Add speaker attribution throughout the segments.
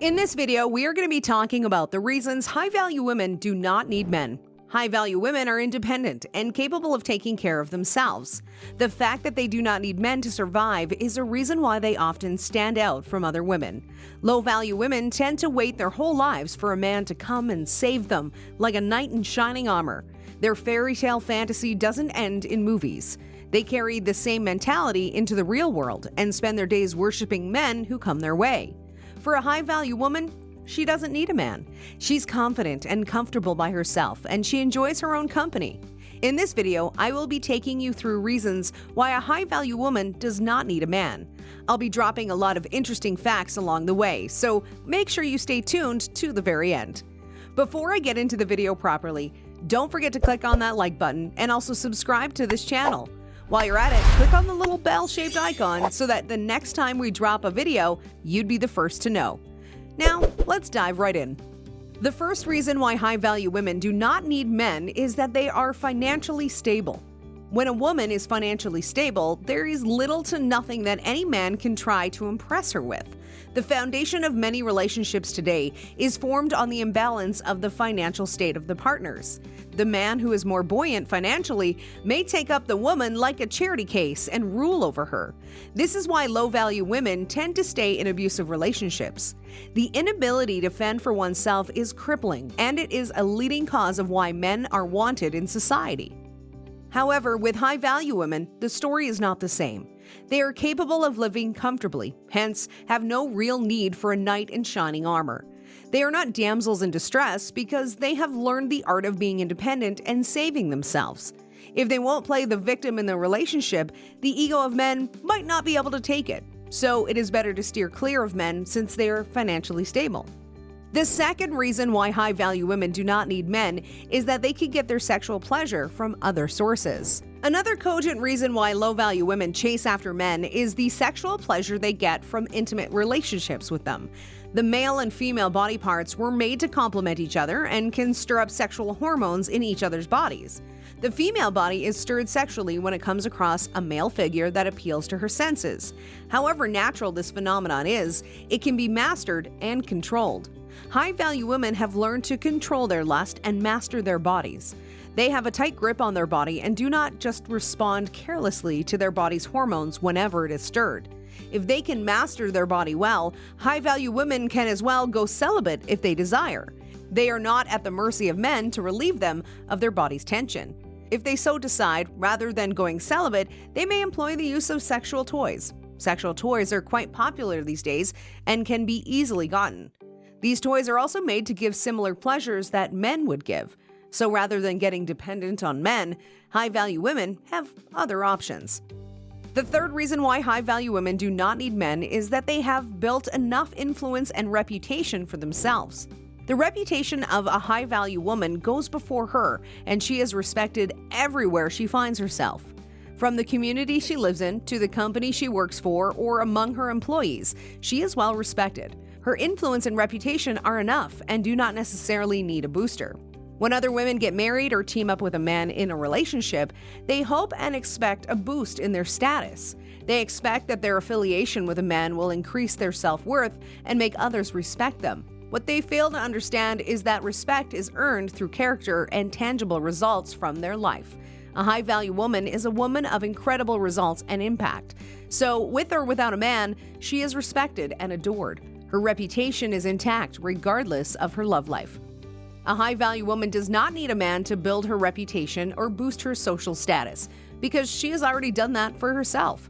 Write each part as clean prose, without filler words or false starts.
Speaker 1: In this video, we are going to be talking about the reasons high-value women do not need men. High-value women are independent and capable of taking care of themselves. The fact that they do not need men to survive is a reason why they often stand out from other women. Low-value women tend to wait their whole lives for a man to come and save them, like a knight in shining armor. Their fairy tale fantasy doesn't end in movies. They carry the same mentality into the real world and spend their days worshiping men who come their way. For a high-value woman, she doesn't need a man. She's confident and comfortable by herself, and she enjoys her own company. In this video, I will be taking you through reasons why a high-value woman does not need a man. I'll be dropping a lot of interesting facts along the way, so make sure you stay tuned to the very end. Before I get into the video properly, don't forget to click on that like button and also subscribe to this channel. While you're at it, click on the little bell-shaped icon so that the next time we drop a video, you'd be the first to know. Now, let's dive right in. The first reason why high-value women do not need men is that they are financially stable. When a woman is financially stable, there is little to nothing that any man can try to impress her with. The foundation of many relationships today is formed on the imbalance of the financial state of the partners. The man who is more buoyant financially may take up the woman like a charity case and rule over her. This is why low-value women tend to stay in abusive relationships. The inability to fend for oneself is crippling, and it is a leading cause of why men are wanted in society. However, with high-value women, the story is not the same. They are capable of living comfortably, hence have no real need for a knight in shining armor. They are not damsels in distress because they have learned the art of being independent and saving themselves. If they won't play the victim in the relationship, the ego of men might not be able to take it. So it is better to steer clear of men since they are financially stable. The second reason why high-value women do not need men is that they can get their sexual pleasure from other sources. Another cogent reason why low-value women chase after men is the sexual pleasure they get from intimate relationships with them. The male and female body parts were made to complement each other and can stir up sexual hormones in each other's bodies. The female body is stirred sexually when it comes across a male figure that appeals to her senses. However natural this phenomenon is, it can be mastered and controlled. High-value women have learned to control their lust and master their bodies. They have a tight grip on their body and do not just respond carelessly to their body's hormones whenever it is stirred. If they can master their body well, high-value women can as well go celibate if they desire. They are not at the mercy of men to relieve them of their body's tension. If they so decide, rather than going celibate, they may employ the use of sexual toys. Sexual toys are quite popular these days and can be easily gotten. These toys are also made to give similar pleasures that men would give. So rather than getting dependent on men, high-value women have other options. The third reason why high-value women do not need men is that they have built enough influence and reputation for themselves. The reputation of a high-value woman goes before her, and she is respected everywhere she finds herself. From the community she lives in to the company she works for or among her employees, she is well respected. Her influence and reputation are enough and do not necessarily need a booster. When other women get married or team up with a man in a relationship, they hope and expect a boost in their status. They expect that their affiliation with a man will increase their self-worth and make others respect them. What they fail to understand is that respect is earned through character and tangible results from their life. A high-value woman is a woman of incredible results and impact. So, with or without a man, she is respected and adored. Her reputation is intact regardless of her love life. A high-value woman does not need a man to build her reputation or boost her social status, because she has already done that for herself.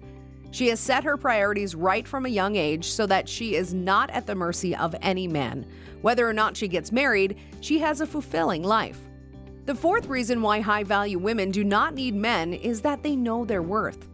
Speaker 1: She has set her priorities right from a young age so that she is not at the mercy of any man. Whether or not she gets married, she has a fulfilling life. The fourth reason why high-value women do not need men is that they know their worth.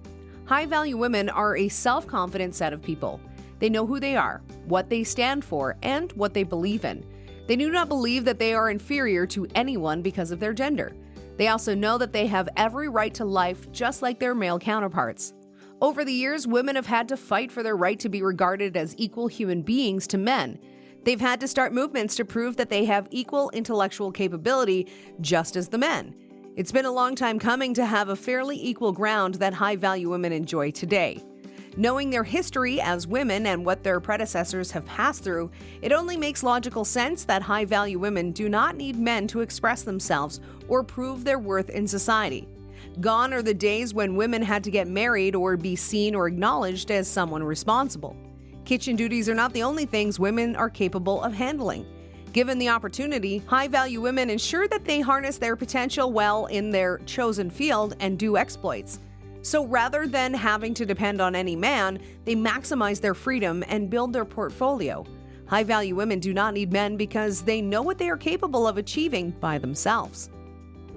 Speaker 1: High-value women are a self-confident set of people. They know who they are, what they stand for, and what they believe in. They do not believe that they are inferior to anyone because of their gender. They also know that they have every right to life just like their male counterparts. Over the years, women have had to fight for their right to be regarded as equal human beings to men. They've had to start movements to prove that they have equal intellectual capability just as the men. It's been a long time coming to have a fairly equal ground that high-value women enjoy today. Knowing their history as women and what their predecessors have passed through, it only makes logical sense that high-value women do not need men to express themselves or prove their worth in society. Gone are the days when women had to get married or be seen or acknowledged as someone responsible. Kitchen duties are not the only things women are capable of handling. Given the opportunity, high-value women ensure that they harness their potential well in their chosen field and do exploits. So rather than having to depend on any man, they maximize their freedom and build their portfolio. High-value women do not need men because they know what they are capable of achieving by themselves.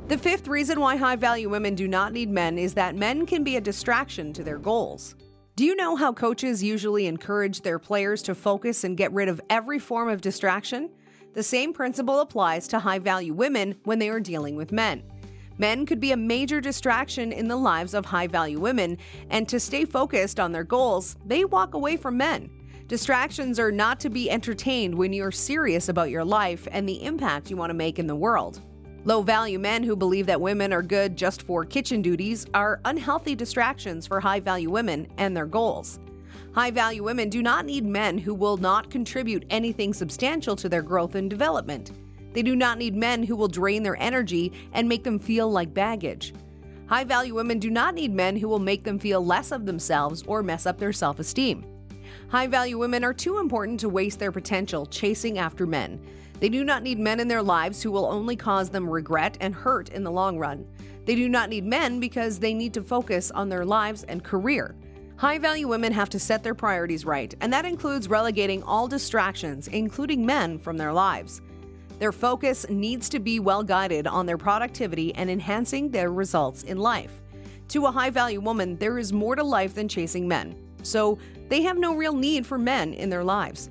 Speaker 1: The fifth reason why high-value women do not need men is that men can be a distraction to their goals. Do you know how coaches usually encourage their players to focus and get rid of every form of distraction? The same principle applies to high-value women when they are dealing with men. Men could be a major distraction in the lives of high-value women, and to stay focused on their goals, they walk away from men. Distractions are not to be entertained when you're serious about your life and the impact you want to make in the world. Low-value men who believe that women are good just for kitchen duties are unhealthy distractions for high-value women and their goals. High-value women do not need men who will not contribute anything substantial to their growth and development. They do not need men who will drain their energy and make them feel like baggage. High-value women do not need men who will make them feel less of themselves or mess up their self-esteem. High-value women are too important to waste their potential chasing after men. They do not need men in their lives who will only cause them regret and hurt in the long run. They do not need men because they need to focus on their lives and career. High-value women have to set their priorities right, and that includes relegating all distractions, including men, from their lives. Their focus needs to be well-guided on their productivity and enhancing their results in life. To a high-value woman, there is more to life than chasing men, so they have no real need for men in their lives.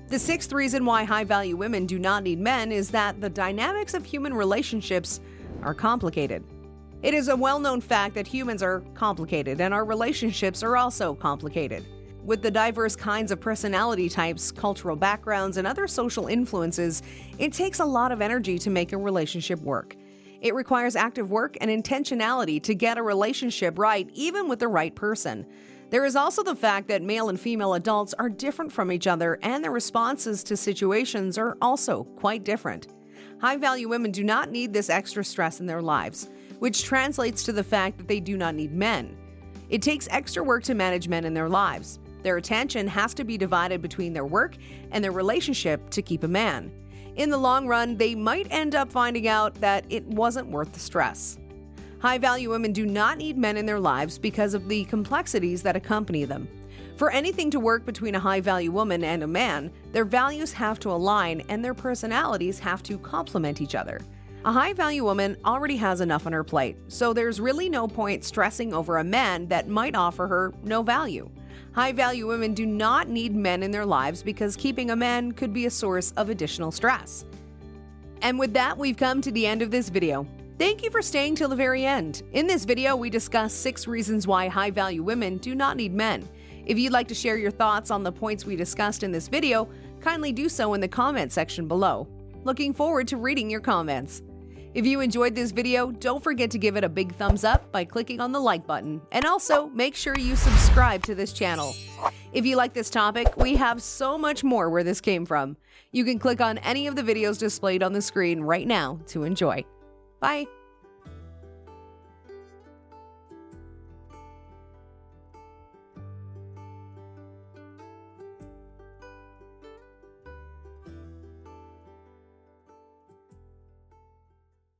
Speaker 1: The sixth reason why high-value women do not need men is that the dynamics of human relationships are complicated. It is a well-known fact that humans are complicated and our relationships are also complicated. With the diverse kinds of personality types, cultural backgrounds, and other social influences, it takes a lot of energy to make a relationship work. It requires active work and intentionality to get a relationship right, even with the right person. There is also the fact that male and female adults are different from each other, and their responses to situations are also quite different. High-value women do not need this extra stress in their lives, which translates to the fact that they do not need men. It takes extra work to manage men in their lives. Their attention has to be divided between their work and their relationship to keep a man. In the long run, they might end up finding out that it wasn't worth the stress. High-value women do not need men in their lives because of the complexities that accompany them. For anything to work between a high-value woman and a man, their values have to align and their personalities have to complement each other. A high-value woman already has enough on her plate, so there's really no point stressing over a man that might offer her no value. High-value women do not need men in their lives because keeping a man could be a source of additional stress. And with that, we've come to the end of this video. Thank you for staying till the very end. In this video, we discuss 6 reasons why high-value women do not need men. If you'd like to share your thoughts on the points we discussed in this video, kindly do so in the comment section below. Looking forward to reading your comments. If you enjoyed this video, don't forget to give it a big thumbs up by clicking on the like button, and also make sure you subscribe to this channel. If you like this topic, we have so much more where this came from. You can click on any of the videos displayed on the screen right now to enjoy. Bye!